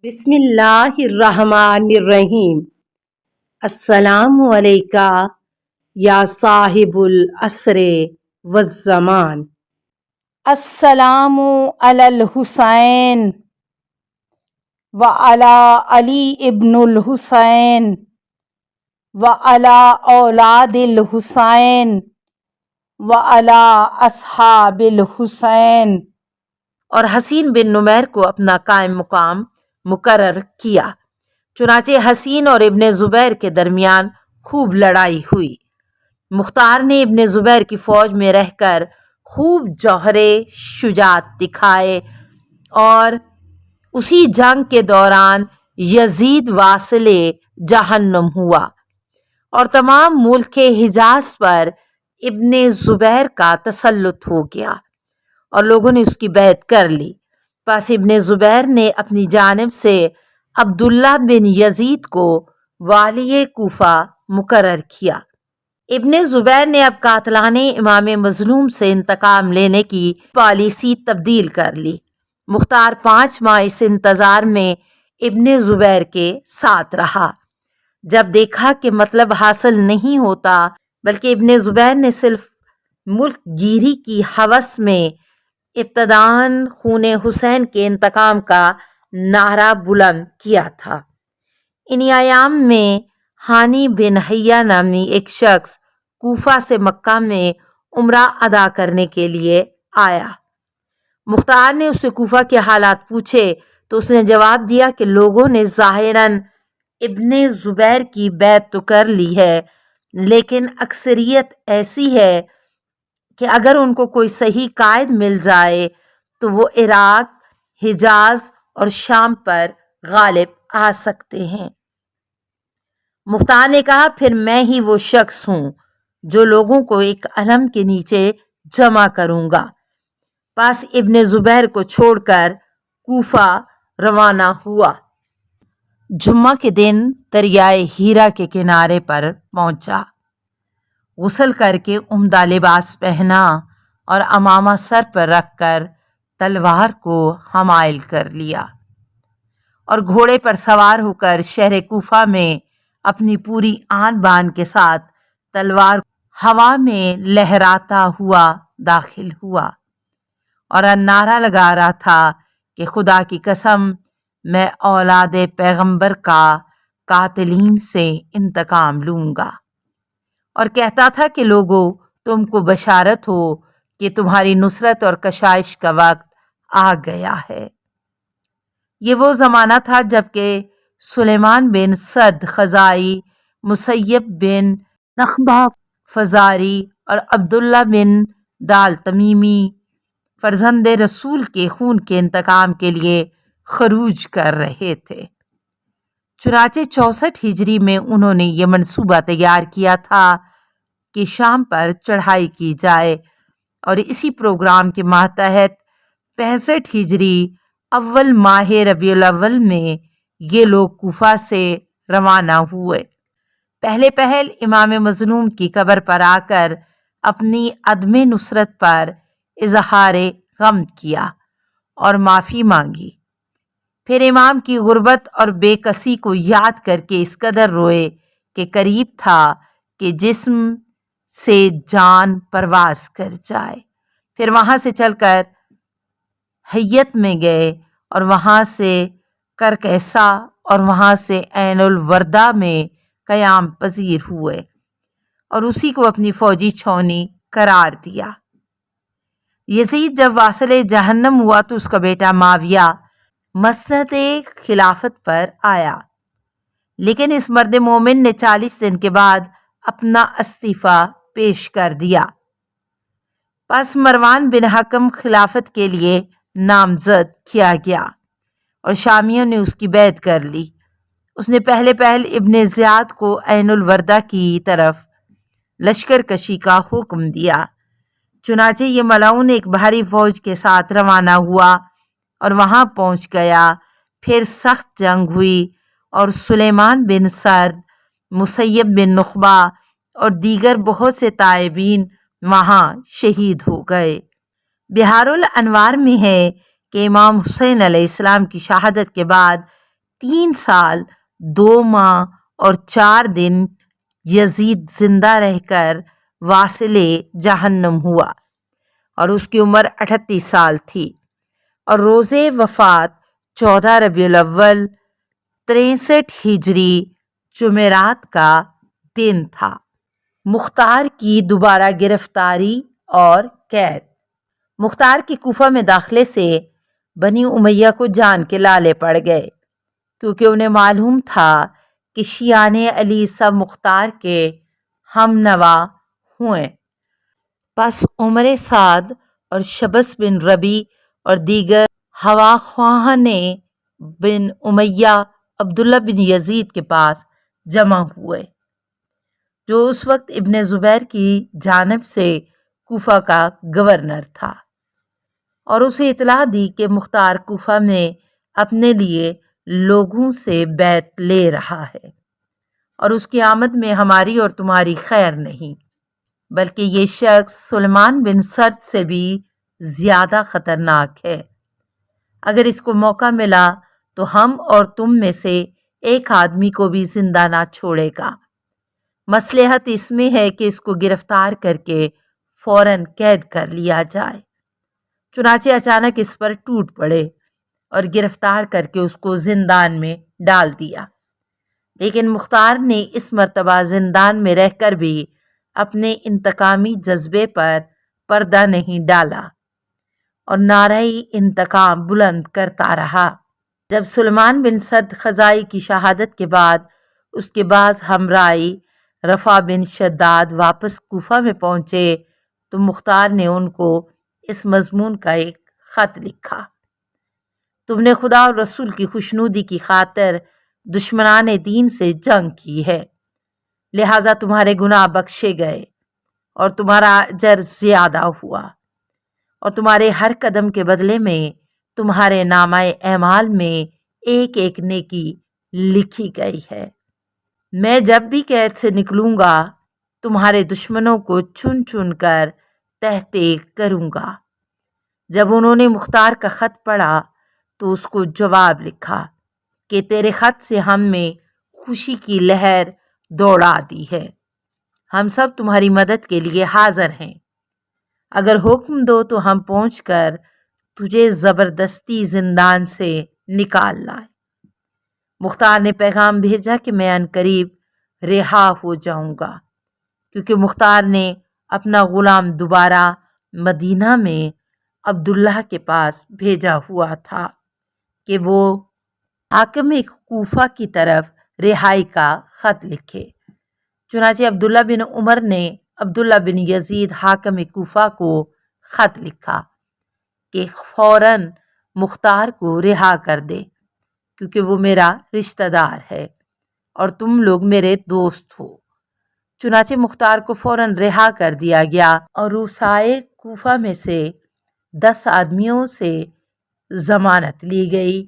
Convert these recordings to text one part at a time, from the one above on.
بسم اللہ الرحمن الرحیم۔ السلام علیکہ یا صاحب العصر والزمان۔ السلام علی الحسین وعلی علی ابن الحسین وعلی اولاد الحسین وعلی اصحاب الحسین۔ اور حسین بن نمیر کو اپنا قائم مقام مقرر کیا۔ چنانچہ حسین اور ابن زبیر کے درمیان خوب لڑائی ہوئی۔ مختار نے ابن زبیر کی فوج میں رہ کر خوب جوہر شجاعت دکھائے اور اسی جنگ کے دوران یزید واصل جہنم ہوا اور تمام ملک حجاز پر ابن زبیر کا تسلط ہو گیا اور لوگوں نے اس کی بیعت کر لی۔ پس ابن زبیر نے اپنی جانب سے عبداللہ بن یزید کو والی کوفہ مقرر کیا۔ ابن زبیر نے اب قاتلانِ امام مظلوم سے انتقام لینے کی پالیسی تبدیل کر لی۔ مختار 5 ماہ اس انتظار میں ابن زبیر کے ساتھ رہا۔ جب دیکھا کہ مطلب حاصل نہیں ہوتا بلکہ ابن زبیر نے صرف ملک گیری کی ہوس میں ابتداً خون حسین کے انتقام کا نعرہ بلند کیا تھا، انہی ایام میں ہانی بن حیہ نامی ایک شخص کوفہ سے مکہ میں عمرہ ادا کرنے کے لیے آیا۔ مختار نے اس سے کوفہ کے حالات پوچھے تو اس نے جواب دیا کہ لوگوں نے ظاہراً ابن زبیر کی بیعت تو کر لی ہے، لیکن اکثریت ایسی ہے کہ اگر ان کو کوئی صحیح قائد مل جائے تو وہ عراق، حجاز اور شام پر غالب آ سکتے ہیں۔ مختار نے کہا پھر میں ہی وہ شخص ہوں جو لوگوں کو ایک علم کے نیچے جمع کروں گا۔ پس ابن زبیر کو چھوڑ کر کوفہ روانہ ہوا۔ جمعہ کے دن دریائے ہیرا کے کنارے پر پہنچا، غسل کر کے عمدہ لباس پہنا اور عمامہ سر پر رکھ کر تلوار کو حمائل کر لیا اور گھوڑے پر سوار ہو کر شہر کوفہ میں اپنی پوری آن بان کے ساتھ تلوار ہوا میں لہراتا ہوا داخل ہوا اور نعرہ لگا رہا تھا کہ خدا کی قسم میں اولاد پیغمبر کا قاتلین سے انتقام لوں گا، اور کہتا تھا کہ لوگو تم کو بشارت ہو کہ تمہاری نصرت اور کشائش کا وقت آ گیا ہے۔ یہ وہ زمانہ تھا جب کہ سلیمان بن سعد خزائی، مسیب بن نخبہ فزاری اور عبداللہ بن دال تمیمی فرزند رسول کے خون کے انتقام کے لیے خروج کر رہے تھے۔ چنانچہ 64 ہجری میں انہوں نے یہ منصوبہ تیار کیا تھا کہ شام پر چڑھائی کی جائے، اور اسی پروگرام کے ماتحت 65 ہجری اول ماہ ربیع الاول میں یہ لوگ کوفہ سے روانہ ہوئے۔ پہل امام مظلوم کی قبر پر آ کر اپنی عدم نصرت پر اظہار غم کیا اور معافی مانگی۔ پھر امام کی غربت اور بے کسی کو یاد کر کے اس قدر روئے کہ قریب تھا کہ جسم سے جان پرواز کر جائے۔ پھر وہاں سے چل کر حیت میں گئے اور وہاں سے کرکیسا اور وہاں سے عین الوردہ میں قیام پذیر ہوئے اور اسی کو اپنی فوجی چھاؤنی قرار دیا۔ یزید جب واصل جہنم ہوا تو اس کا بیٹا معاویہ مسند خلافت پر آیا، لیکن اس مرد مومن نے 40 دن کے بعد اپنا استعفیٰ پیش کر دیا۔ پس مروان بن حکم خلافت کے لیے نامزد کیا گیا اور شامیوں نے اس کی بیعت کر لی۔ اس نے پہل ابن زیاد کو عین الوردہ کی طرف لشکر کشی کا حکم دیا۔ چنانچہ یہ ملعون ایک بھاری فوج کے ساتھ روانہ ہوا اور وہاں پہنچ گیا۔ پھر سخت جنگ ہوئی اور سلیمان بن سرد، مسیب بن نخبہ اور دیگر بہت سے تائبین وہاں شہید ہو گئے۔ بہار الانوار میں ہے کہ امام حسین علیہ السلام کی شہادت کے بعد 3 سال 2 ماہ اور 4 دن یزید زندہ رہ کر واصل جہنم ہوا اور اس کی عمر 38 سال تھی اور روز وفات 14 ربیع الاول 63 ہجری جمعرات کا دن تھا۔ مختار کی دوبارہ گرفتاری اور قید۔ مختار کے کوفہ میں داخلے سے بنی امیہ کو جان کے لالے پڑ گئے، کیونکہ انہیں معلوم تھا کہ شیعان علی سب مختار کے ہم نوا ہوئے۔ پس عمر سعد اور شبس بن ربیع اور دیگر ہواخواہان بن امیہ عبداللہ بن یزید کے پاس جمع ہوئے، جو اس وقت ابن زبیر کی جانب سے کوفہ کا گورنر تھا، اور اسے اطلاع دی کہ مختار کوفہ میں اپنے لیے لوگوں سے بیعت لے رہا ہے اور اس کی آمد میں ہماری اور تمہاری خیر نہیں، بلکہ یہ شخص سلیمان بن سرد سے بھی زیادہ خطرناک ہے۔ اگر اس کو موقع ملا تو ہم اور تم میں سے ایک آدمی کو بھی زندہ نہ چھوڑے گا۔ مصلحت اس میں ہے کہ اس کو گرفتار کر کے فوراً قید کر لیا جائے۔ چنانچہ اچانک اس پر ٹوٹ پڑے اور گرفتار کر کے اس کو زندان میں ڈال دیا، لیکن مختار نے اس مرتبہ زندان میں رہ کر بھی اپنے انتقامی جذبے پر پردہ نہیں ڈالا اور نعرہ انتقام بلند کرتا رہا۔ جب سلیمان بن سرد خزائی کی شہادت کے بعد اس کے بعض ہمرائی رفع بن شداد واپس کوفہ میں پہنچے تو مختار نے ان کو اس مضمون کا ایک خط لکھا: تم نے خدا اور رسول کی خوشنودی کی خاطر دشمنان دین سے جنگ کی ہے، لہٰذا تمہارے گناہ بخشے گئے اور تمہارا اجر زیادہ ہوا، اور تمہارے ہر قدم کے بدلے میں تمہارے نامہ اعمال میں ایک ایک نیکی لکھی گئی ہے۔ میں جب بھی قید سے نکلوں گا تمہارے دشمنوں کو چن چن کر تحقیق کروں گا۔ جب انہوں نے مختار کا خط پڑھا تو اس کو جواب لکھا کہ تیرے خط سے ہم میں خوشی کی لہر دوڑا دی ہے، ہم سب تمہاری مدد کے لیے حاضر ہیں، اگر حکم دو تو ہم پہنچ کر تجھے زبردستی زندان سے نکال لائیں۔ مختار نے پیغام بھیجا کہ میں عنقریب رہا ہو جاؤں گا، کیونکہ مختار نے اپنا غلام دوبارہ مدینہ میں عبداللہ کے پاس بھیجا ہوا تھا کہ وہ حاکم کوفہ کی طرف رہائی کا خط لکھے۔ چنانچہ عبداللہ بن عمر نے عبداللہ بن یزید حاکم کوفہ کو خط لکھا کہ فوراً مختار کو رہا کر دے، کیونکہ وہ میرا رشتہ دار ہے اور تم لوگ میرے دوست ہو۔ چنانچہ مختار کو فوراً رہا کر دیا گیا اور رؤسائے کوفہ میں سے 10 آدمیوں سے ضمانت لی گئی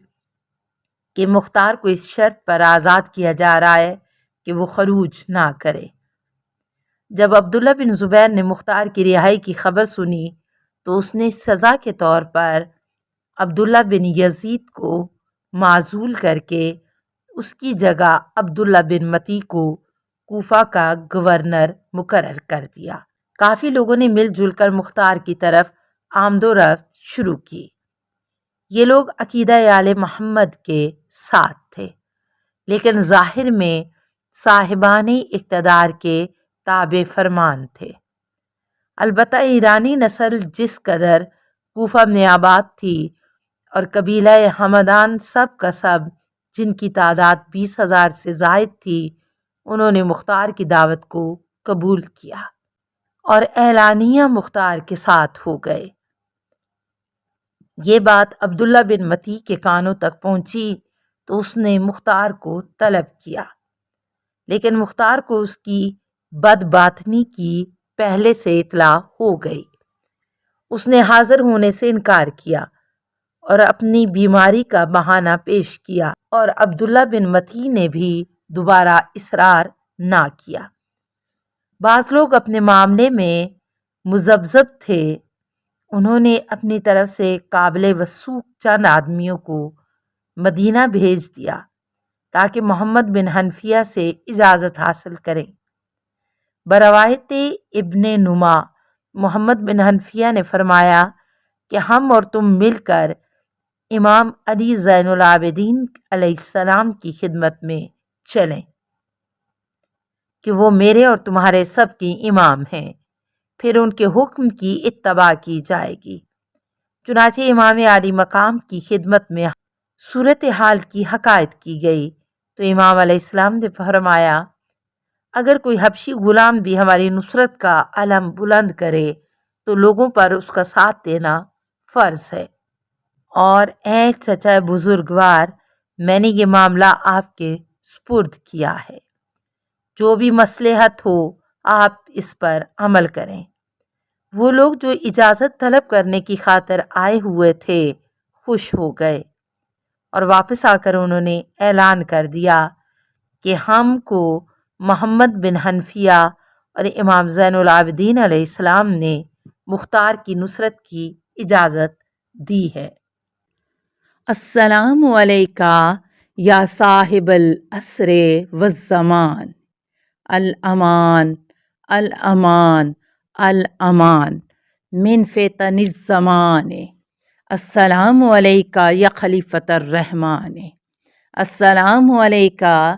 کہ مختار کو اس شرط پر آزاد کیا جا رہا ہے کہ وہ خروج نہ کرے۔ جب عبداللہ بن زبیر نے مختار کی رہائی کی خبر سنی تو اس نے سزا کے طور پر عبداللہ بن یزید کو معزول کر کے اس کی جگہ عبداللہ بن متی کو کوفہ کا گورنر مقرر کر دیا۔ کافی لوگوں نے مل جل کر مختار کی طرف آمد و رفت شروع کی۔ یہ لوگ عقیدہ آل محمد کے ساتھ تھے، لیکن ظاہر میں صاحبان اقتدار کے تابع فرمان تھے۔ البتہ ایرانی نسل جس قدر کوفہ میں آباد تھی اور قبیلہ ہمدان سب کا سب جن کی تعداد 20,000 سے زائد تھی، انہوں نے مختار کی دعوت کو قبول کیا اور اعلانیہ مختار کے ساتھ ہو گئے۔ یہ بات عبداللہ بن متی کے کانوں تک پہنچی تو اس نے مختار کو طلب کیا، لیکن مختار کو اس کی بدباطنی کی پہلے سے اطلاع ہو گئی۔ اس نے حاضر ہونے سے انکار کیا اور اپنی بیماری کا بہانہ پیش کیا، اور عبداللہ بن متی نے بھی دوبارہ اصرار نہ کیا۔ بعض لوگ اپنے معاملے میں مذبذب تھے، انہوں نے اپنی طرف سے قابل وثوق چند آدمیوں کو مدینہ بھیج دیا تاکہ محمد بن حنفیہ سے اجازت حاصل کریں۔ بروایت ابن نما محمد بن حنفیہ نے فرمایا کہ ہم اور تم مل کر امام علی زین العابدین علیہ السلام کی خدمت میں چلیں کہ وہ میرے اور تمہارے سب کی امام ہیں، پھر ان کے حکم کی اتباع کی جائے گی۔ چنانچہ امام عالی مقام کی خدمت میں صورتحال کی حکایت کی گئی تو امام علیہ السلام نے فرمایا، اگر کوئی حبشی غلام بھی ہماری نصرت کا علم بلند کرے تو لوگوں پر اس کا ساتھ دینا فرض ہے، اور اے چچا بزرگوار، میں نے یہ معاملہ آپ کے سپرد کیا ہے، جو بھی مصلحت ہو آپ اس پر عمل کریں۔ وہ لوگ جو اجازت طلب کرنے کی خاطر آئے ہوئے تھے خوش ہو گئے، اور واپس آ کر انہوں نے اعلان کر دیا کہ ہم کو محمد بن حنفیہ اور امام زین العابدین علیہ السلام نے مختار کی نصرت کی اجازت دی ہے۔ السلام علیکہ یا صاحب العصر والزمان، الامان الامان الامان من فتن الزمان، السلام علیکہ یا خلیفۃ الرحمن، السلام علیکہ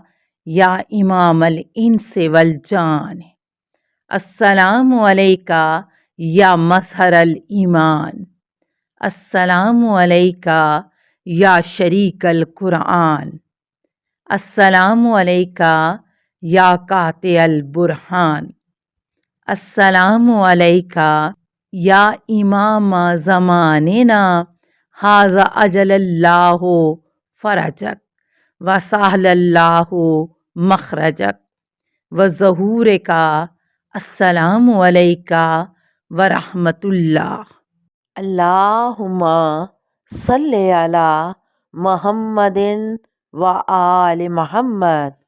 یا امام الانس والجان، السلام علیکہ یا مظہر الایمان، السلام علیکہ یا شریک القرآن، السلام علیکہ یا قاطع البرہان، السلام علیکہ یا امام زماننا ھذا اجل اللہ فرجک وسہل اللہ مخرجک وظہورک، السلام علیکہ ورحمۃ اللہ۔ اللہم صلی علی محمد و آل محمد۔